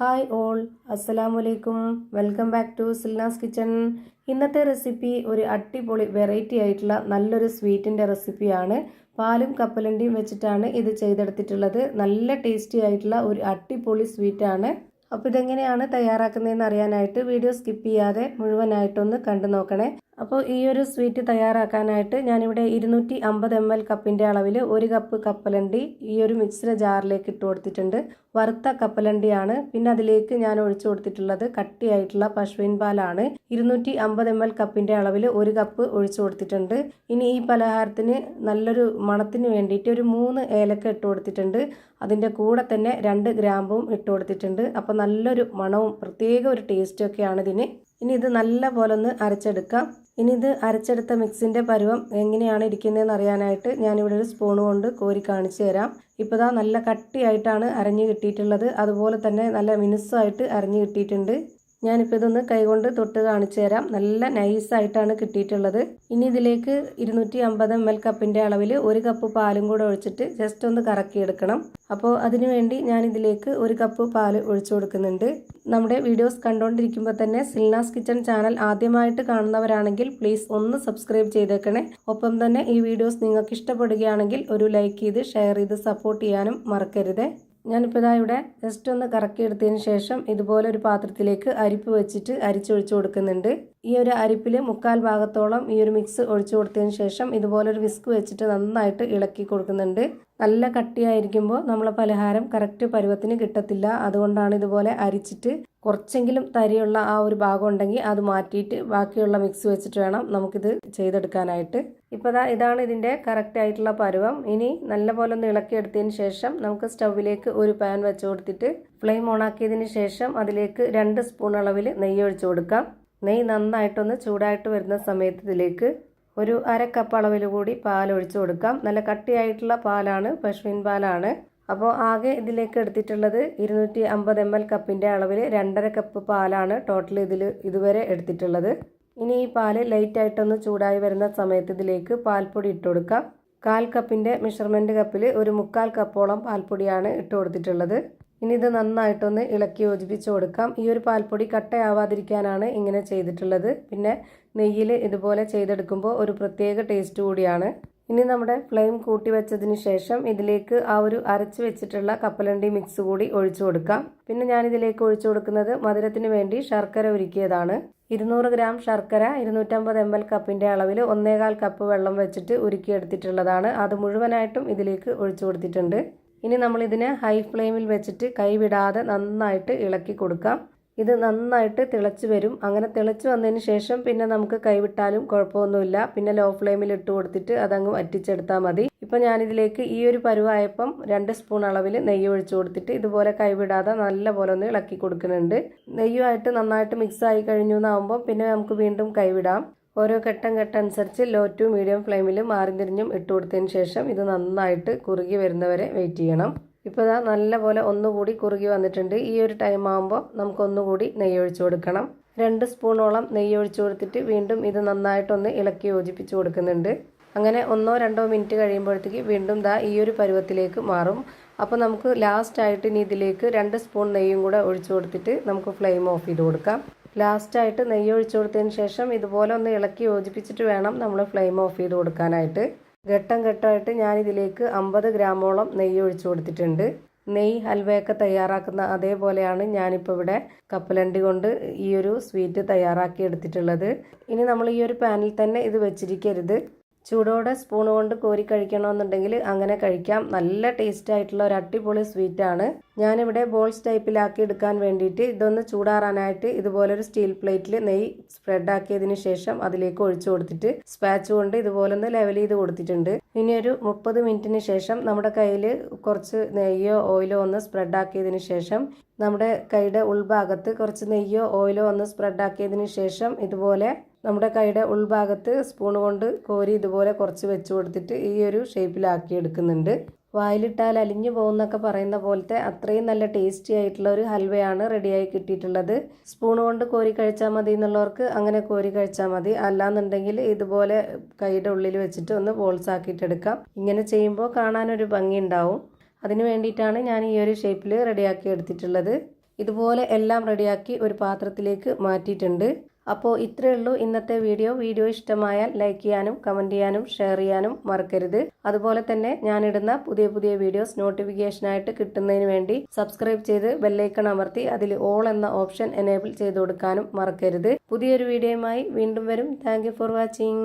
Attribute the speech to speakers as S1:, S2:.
S1: Hi all, അസ്സലാമലൈക്കും. Welcome back to Silnas kitchen. ഇന്നത്തെ recipe ഒരു അടിപൊളി വെറൈറ്റി ആയിട്ടുള്ള നല്ലൊരു സ്വീറ്റിൻ്റെ റെസിപ്പിയാണ്. പാലും കപ്പലണ്ടിയും വെച്ചിട്ടാണ് ഇത് ചെയ്തെടുത്തിട്ടുള്ളത്. നല്ല ടേസ്റ്റി ആയിട്ടുള്ള ഒരു അടിപൊളി സ്വീറ്റാണ്. അപ്പോൾ ഇതെങ്ങനെയാണ് തയ്യാറാക്കുന്നതെന്ന് അറിയാനായിട്ട് വീഡിയോ സ്കിപ്പ് ചെയ്യാതെ മുഴുവനായിട്ടൊന്ന് കണ്ടു നോക്കണേ. അപ്പോൾ ഈ ഒരു സ്വീറ്റ് തയ്യാറാക്കാനായിട്ട് ഞാനിവിടെ 250 ml കപ്പിൻ്റെ അളവിൽ 1 കപ്പ് കപ്പലണ്ടി ഈ ഒരു മിക്സിയുടെ ജാറിലേക്ക് ഇട്ട് കൊടുത്തിട്ടുണ്ട്. വറുത്ത കപ്പലണ്ടിയാണ്. പിന്നെ അതിലേക്ക് ഞാൻ ഒഴിച്ചു കൊടുത്തിട്ടുള്ളത് കട്ടിയായിട്ടുള്ള പശുവിൻ പാലാണ്. 250 ml കപ്പിൻ്റെ അളവിൽ 1 കപ്പ് ഒഴിച്ചു കൊടുത്തിട്ടുണ്ട്. ഇനി ഈ പലഹാരത്തിന് നല്ലൊരു മണത്തിന് വേണ്ടിയിട്ട് ഒരു 3 ഏലക്ക ഇട്ട് കൊടുത്തിട്ടുണ്ട്. അതിൻ്റെ കൂടെ തന്നെ 2 ഗ്രാമ്പും ഇട്ട് കൊടുത്തിട്ടുണ്ട്. അപ്പോൾ നല്ലൊരു മണവും പ്രത്യേക ഒരു ടേസ്റ്റും ഒക്കെയാണ് ഇതിന്. ഇനി ഇത് നല്ല പോലെ ഒന്ന് അരച്ചെടുക്കാം. ഇനി ഇത് അരച്ചെടുത്ത മിക്സിൻ്റെ പരുവം എങ്ങനെയാണ് ഇരിക്കുന്നതെന്ന് അറിയാനായിട്ട് ഞാനിവിടെ ഒരു സ്പൂൺ കൊണ്ട് കോരി കാണിച്ചു തരാം. ഇപ്പോൾ ദാ നല്ല കട്ടിയായിട്ടാണ് അരഞ്ഞു കിട്ടിയിട്ടുള്ളത്. അതുപോലെ തന്നെ നല്ല മിനുസമായിട്ട് അരഞ്ഞു കിട്ടിയിട്ടുണ്ട്. ഞാനിപ്പോൾ ഇതൊന്ന് കൈകൊണ്ട് തൊട്ട് കാണിച്ചു തരാം. നല്ല നൈസായിട്ടാണ് കിട്ടിയിട്ടുള്ളത്. ഇനി ഇതിലേക്ക് 250 ml കപ്പിൻ്റെ അളവിൽ 1 കപ്പ് പാലും കൂടെ ഒഴിച്ചിട്ട് ജസ്റ്റ് ഒന്ന് കറക്കിയെടുക്കണം. അപ്പോൾ അതിനുവേണ്ടി ഞാനിതിലേക്ക് 1 കപ്പ് പാല് ഒഴിച്ചു കൊടുക്കുന്നുണ്ട്. നമ്മുടെ വീഡിയോസ് കണ്ടുകൊണ്ടിരിക്കുമ്പോൾ തന്നെ സിൽനാസ് കിച്ചൺ ചാനൽ ആദ്യമായിട്ട് കാണുന്നവരാണെങ്കിൽ പ്ലീസ് ഒന്ന് സബ്സ്ക്രൈബ് ചെയ്തേക്കണേ. ഒപ്പം തന്നെ ഈ വീഡിയോസ് നിങ്ങൾക്ക് ഇഷ്ടപ്പെടുകയാണെങ്കിൽ ഒരു ലൈക്ക് ചെയ്ത് ഷെയർ ചെയ്ത് സപ്പോർട്ട് ചെയ്യാനും മറക്കരുത്. ഞാനിപ്പോൾ ഇതാ ഇവിടെ ജസ്റ്റ് ഒന്ന് കറക്കിയെടുത്തതിന് ശേഷം ഇതുപോലെ ഒരു പാത്രത്തിലേക്ക് അരിപ്പ് വെച്ചിട്ട് അരിച്ചൊഴിച്ചു കൊടുക്കുന്നുണ്ട്. ഈ ഒരു അരിപ്പിൽ 1/4 ഭാഗത്തോളം ഈ ഒരു മിക്സ് ഒഴിച്ചു കൊടുത്തതിന് ശേഷം ഇതുപോലൊരു വിസ്ക് വെച്ചിട്ട് നന്നായിട്ട് ഇളക്കി കൊടുക്കുന്നുണ്ട്. നല്ല കട്ടിയായിരിക്കുമ്പോൾ നമ്മളെ പലഹാരം കറക്റ്റ് പരുവത്തിന് കിട്ടത്തില്ല. അതുകൊണ്ടാണ് ഇതുപോലെ അരിച്ചിട്ട് കുറച്ചെങ്കിലും തരിയുള്ള ആ ഒരു ഭാഗം ഉണ്ടെങ്കിൽ അത് മാറ്റിയിട്ട് ബാക്കിയുള്ള മിക്സ് വെച്ചിട്ട് വേണം നമുക്കിത് ചെയ്തെടുക്കാനായിട്ട്. ഇപ്പോൾ ഇതാണ് ഇതിൻ്റെ കറക്റ്റ് ആയിട്ടുള്ള പരുവം. ഇനി നല്ലപോലെ ഒന്ന് ഇളക്കിയെടുത്തതിന് ശേഷം നമുക്ക് സ്റ്റൗവിലേക്ക് ഒരു പാൻ വെച്ച് കൊടുത്തിട്ട് ഫ്ലെയിം ഓണാക്കിയതിന് ശേഷം അതിലേക്ക് 2 സ്പൂൺ അളവിൽ നെയ്യ് ഒഴിച്ചു കൊടുക്കാം. നെയ്യ് നന്നായിട്ടൊന്ന് ചൂടായിട്ട് വരുന്ന സമയത്ത് ഇതിലേക്ക് ഒരു 1/2 കപ്പ് അളവിൽ കൂടി പാൽ ഒഴിച്ചു കൊടുക്കാം. നല്ല കട്ടിയായിട്ടുള്ള പാലാണ്, പശുവിൻ പാലാണ്. അപ്പോൾ ആകെ ഇതിലേക്ക് എടുത്തിട്ടുള്ളത് 250 ml കപ്പിൻ്റെ അളവിൽ 2.5 കപ്പ് പാലാണ് ടോട്ടൽ ഇതുവരെ എടുത്തിട്ടുള്ളത്. ഇനി ഈ പാല് ലൈറ്റായിട്ടൊന്ന് ചൂടായി വരുന്ന സമയത്ത് ഇതിലേക്ക് പാൽപ്പൊടി ഇട്ട് കൊടുക്കാം. 1/4 കപ്പിൻ്റെ മെഷർമെൻറ്റ് കപ്പിൽ ഒരു 1/4 കപ്പോളം പാൽപ്പൊടിയാണ് ഇട്ട് കൊടുത്തിട്ടുള്ളത്. ഇനി ഇത് നന്നായിട്ടൊന്ന് ഇളക്കി യോജിപ്പിച്ച് കൊടുക്കാം. ഈ ഒരു പാൽപ്പൊടി കട്ടയാവാതിരിക്കാനാണ് ഇങ്ങനെ ചെയ്തിട്ടുള്ളത്. പിന്നെ നെയ്യിൽ ഇതുപോലെ ചെയ്തെടുക്കുമ്പോൾ ഒരു പ്രത്യേക ടേസ്റ്റ് കൂടിയാണ്. ഇനി നമ്മുടെ ഫ്ലെയിം കൂട്ടി വെച്ചതിന് ശേഷം ഇതിലേക്ക് ആ ഒരു അരച്ച് വെച്ചിട്ടുള്ള കപ്പലണ്ടി മിക്സ് കൂടി ഒഴിച്ചു കൊടുക്കാം. പിന്നെ ഞാനിതിലേക്ക് ഒഴിച്ചു കൊടുക്കുന്നത് മധുരത്തിന് വേണ്ടി ശർക്കര ഉരുക്കിയതാണ്. 200 ഗ്രാം ശർക്കര 250 ml കപ്പിൻ്റെ അളവിൽ 1/4 കപ്പ് വെള്ളം വെച്ചിട്ട് ഉരുക്കിയെടുത്തിട്ടുള്ളതാണ്. അത് മുഴുവനായിട്ടും ഇതിലേക്ക് ഒഴിച്ചു കൊടുത്തിട്ടുണ്ട്. ഇനി നമ്മളിതിനെ ഹൈ ഫ്ലെയിമിൽ വെച്ചിട്ട് കൈവിടാതെ നന്നായിട്ട് ഇളക്കി കൊടുക്കാം. ഇത് നന്നായിട്ട് തിളച്ച് വരും. അങ്ങനെ തിളച്ച് വന്നതിന് ശേഷം പിന്നെ നമുക്ക് കൈവിട്ടാലും കുഴപ്പമൊന്നുമില്ല. പിന്നെ ലോ ഫ്ലെയിമിൽ ഇട്ട് കൊടുത്തിട്ട് അതങ്ങ് വറ്റിച്ചെടുത്താൽ മതി. ഇപ്പം ഞാനിതിലേക്ക് ഈ ഒരു പരുവായപ്പം 2 സ്പൂൺ അളവിൽ നെയ്യ് ഒഴിച്ചു കൊടുത്തിട്ട് ഇതുപോലെ കൈവിടാതെ നല്ലപോലെ ഒന്ന് ഇളക്കി കൊടുക്കുന്നുണ്ട്. നെയ്യുമായിട്ട് നന്നായിട്ട് മിക്സ് ആയി കഴിഞ്ഞു എന്നാകുമ്പോൾ പിന്നെ നമുക്ക് വീണ്ടും കൈവിടാം. ഓരോ ഘട്ടം അനുസരിച്ച് ലോ ടു മീഡിയം ഫ്ലെയിമിൽ മാറി തിരിഞ്ഞും ഇട്ട് കൊടുത്തതിന് ശേഷം ഇത് നന്നായിട്ട് കുറുകി വരുന്നവരെ വെയിറ്റ് ചെയ്യണം. ഇപ്പോൾ ഇതാ നല്ലപോലെ ഒന്നുകൂടി കുറുകി വന്നിട്ടുണ്ട്. ഈ ഒരു ടൈം ആകുമ്പോൾ നമുക്കൊന്നുകൂടി നെയ്യ് ഒഴിച്ചു കൊടുക്കണം. 2 സ്പൂണോളം നെയ്യ് ഒഴിച്ചു കൊടുത്തിട്ട് വീണ്ടും ഇത് നന്നായിട്ടൊന്ന് ഇളക്കി യോജിപ്പിച്ച് കൊടുക്കുന്നുണ്ട്. അങ്ങനെ 1-2 മിനിറ്റ് കഴിയുമ്പോഴത്തേക്ക് വീണ്ടും ഈ ഒരു പരുവത്തിലേക്ക് മാറും. അപ്പോൾ നമുക്ക് ലാസ്റ്റായിട്ട് ഇനി ഇതിലേക്ക് 2 സ്പൂൺ നെയ്യും കൂടെ ഒഴിച്ചു കൊടുത്തിട്ട് നമുക്ക് ഫ്ലെയിം ഓഫ് ചെയ്ത് കൊടുക്കാം. ലാസ്റ്റായിട്ട് നെയ്യ് ഒഴിച്ചു കൊടുത്തതിന് ശേഷം ഇതുപോലെ ഒന്ന് ഇളക്കി യോജിപ്പിച്ചിട്ട് വേണം നമ്മൾ ഫ്ലെയിം ഓഫ് ചെയ്ത് കൊടുക്കാനായിട്ട്. ഘട്ടമായിട്ട് ഞാനിതിലേക്ക് 50 ഗ്രാമോളം നെയ്യ് ഒഴിച്ചു കൊടുത്തിട്ടുണ്ട്. നെയ്യ് ഹൽവയൊക്കെ തയ്യാറാക്കുന്ന അതേപോലെയാണ് ഞാനിപ്പോൾ ഇവിടെ കപ്പലണ്ടി കൊണ്ട് ഈ ഒരു സ്വീറ്റ് തയ്യാറാക്കി എടുത്തിട്ടുള്ളത്. ഇനി നമ്മൾ ഈ ഒരു പാനിൽ തന്നെ ഇത് വെച്ചിരിക്കരുത്. ചൂടോടെ സ്പൂൺ കൊണ്ട് കോരി കഴിക്കണമെന്നുണ്ടെങ്കിൽ അങ്ങനെ കഴിക്കാം. നല്ല ടേസ്റ്റ് ആയിട്ടുള്ള ഒരു അടിപൊളി സ്വീറ്റാണ്. ഞാനിവിടെ ബോൾസ് ടൈപ്പിലാക്കി എടുക്കാൻ വേണ്ടിയിട്ട് ഇതൊന്ന് ചൂടാറാനായിട്ട് ഇതുപോലൊരു സ്റ്റീൽ പ്ലേറ്റിൽ നെയ്യ് സ്പ്രെഡ് ആക്കിയതിന് ശേഷം അതിലേക്ക് ഒഴിച്ചു കൊടുത്തിട്ട് സ്പാച്ച് കൊണ്ട് ഇതുപോലെ ഒന്ന് ലെവൽ ചെയ്ത് കൊടുത്തിട്ടുണ്ട്. ഇനി ഒരു 30 മിനിറ്റിന് ശേഷം നമ്മുടെ കയ്യിൽ കുറച്ച് നെയ്യോ ഓയിലോ ഒന്ന് സ്പ്രെഡ് ആക്കിയതിന് ശേഷം നമ്മുടെ കൈയുടെ ഉൾഭാഗത്ത് കുറച്ച് നെയ്യോ ഓയിലോ ഒന്ന് സ്പ്രെഡ് ആക്കിയതിന് ശേഷം ഇതുപോലെ നമ്മുടെ കൈയുടെ ഉൾഭാഗത്ത് സ്പൂൺ കൊണ്ട് കോരി ഇതുപോലെ കുറച്ച് വെച്ച് കൊടുത്തിട്ട് ഈ ഒരു ഷേപ്പിലാക്കി എടുക്കുന്നുണ്ട്. വായിലിട്ടാൽ അലിഞ്ഞു പോകുന്നൊക്കെ പറയുന്ന പോലത്തെ അത്രയും നല്ല ടേസ്റ്റി ആയിട്ടുള്ള ഒരു ഹൽവയാണ് റെഡിയായി കിട്ടിയിട്ടുള്ളത്. സ്പൂൺ കൊണ്ട് കോരി കഴിച്ചാൽ മതി എന്നുള്ളവർക്ക് അങ്ങനെ കോരി കഴിച്ചാൽ മതി. അല്ലാന്നുണ്ടെങ്കിൽ ഇതുപോലെ കൈയുടെ ഉള്ളിൽ വെച്ചിട്ട് ഒന്ന് ബോൾസ് ആക്കിയിട്ടെടുക്കാം. ഇങ്ങനെ ചെയ്യുമ്പോൾ കാണാനൊരു ഭംഗി ഉണ്ടാവും. അതിന് വേണ്ടിയിട്ടാണ് ഞാൻ ഈ ഒരു ഷേപ്പിൽ റെഡിയാക്കി എടുത്തിട്ടുള്ളത്. ഇതുപോലെ എല്ലാം റെഡിയാക്കി ഒരു പാത്രത്തിലേക്ക് മാറ്റിയിട്ടുണ്ട്. അപ്പോൾ ഇത്രയേ ഉള്ളൂ ഇന്നത്തെ വീഡിയോ ഇഷ്ടമായാൽ ലൈക്ക് ചെയ്യാനും കമൻറ്റ് ചെയ്യാനും ഷെയർ ചെയ്യാനും മറക്കരുത്. അതുപോലെ തന്നെ ഞാനിടുന്ന പുതിയ വീഡിയോസ് നോട്ടിഫിക്കേഷനായിട്ട് കിട്ടുന്നതിന് വേണ്ടി സബ്സ്ക്രൈബ് ചെയ്ത് ബെല്ലൈക്കൺ അമർത്തി അതിൽ ഓൾ എന്ന ഓപ്ഷൻ എനേബിൾ ചെയ്ത് കൊടുക്കാനും മറക്കരുത്. പുതിയൊരു വീഡിയോയുമായി വീണ്ടും വരും. Thank you for watching.